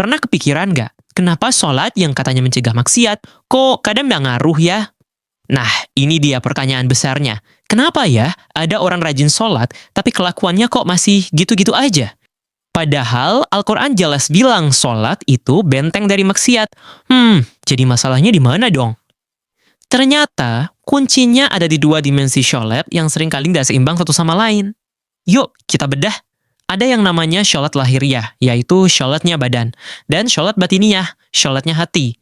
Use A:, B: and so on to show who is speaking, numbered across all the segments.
A: Pernah kepikiran nggak, kenapa sholat yang katanya mencegah maksiat, kok kadang nggak ngaruh ya? Nah, ini dia pertanyaan besarnya. Kenapa ya ada orang rajin sholat, tapi kelakuannya kok masih gitu-gitu aja? Padahal Al-Quran jelas bilang sholat itu benteng dari maksiat. Jadi masalahnya di mana dong? Ternyata kuncinya ada di dua dimensi sholat yang seringkali nggak seimbang satu sama lain. Yuk, kita bedah. Ada yang namanya sholat lahiriah, yaitu sholatnya badan. Dan sholat batiniah, sholatnya hati.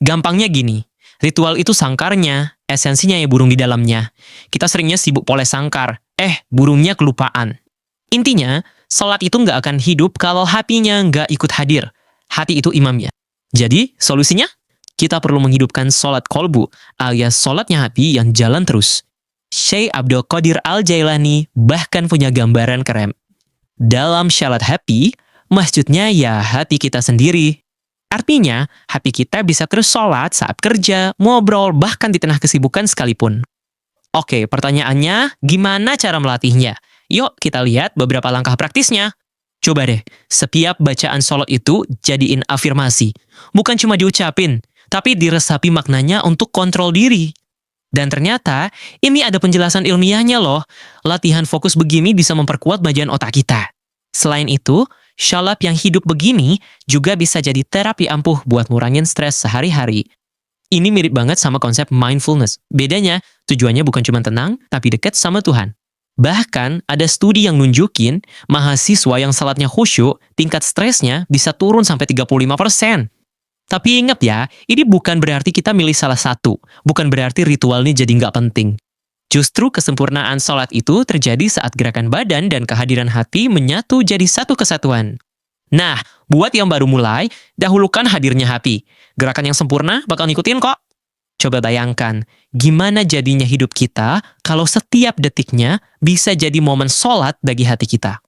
A: Gampangnya gini, ritual itu sangkarnya, esensinya ya burung di dalamnya. Kita seringnya sibuk poles sangkar, burungnya kelupaan. Intinya, sholat itu nggak akan hidup kalau hatinya nggak ikut hadir. Hati itu imamnya. Jadi, solusinya? Kita perlu menghidupkan sholat kolbu, alias sholatnya hati yang jalan terus. Syekh Abdul Qadir Al-Jailani bahkan punya gambaran keren. Dalam sholat happy, maksudnya ya hati kita sendiri. Artinya, hati kita bisa terus sholat saat kerja, ngobrol, bahkan di tengah kesibukan sekalipun. Oke, pertanyaannya, gimana cara melatihnya? Yuk kita lihat beberapa langkah praktisnya. Coba deh, setiap bacaan sholat itu jadiin afirmasi. Bukan cuma diucapin, tapi diresapi maknanya untuk kontrol diri. Dan ternyata, ini ada penjelasan ilmiahnya loh. Latihan fokus begini bisa memperkuat bagian otak kita. Selain itu, sholat yang hidup begini juga bisa jadi terapi ampuh buat ngurangin stres sehari-hari. Ini mirip banget sama konsep mindfulness. Bedanya, tujuannya bukan cuma tenang, tapi dekat sama Tuhan. Bahkan, ada studi yang nunjukin mahasiswa yang salatnya khusyuk, tingkat stresnya bisa turun sampai 35%. Tapi ingat ya, ini bukan berarti kita milih salah satu. Bukan berarti ritualnya jadi nggak penting. Justru kesempurnaan sholat itu terjadi saat gerakan badan dan kehadiran hati menyatu jadi satu kesatuan. Nah, buat yang baru mulai, dahulukan hadirnya hati. Gerakan yang sempurna bakal ngikutin kok. Coba bayangkan, gimana jadinya hidup kita kalau setiap detiknya bisa jadi momen sholat bagi hati kita.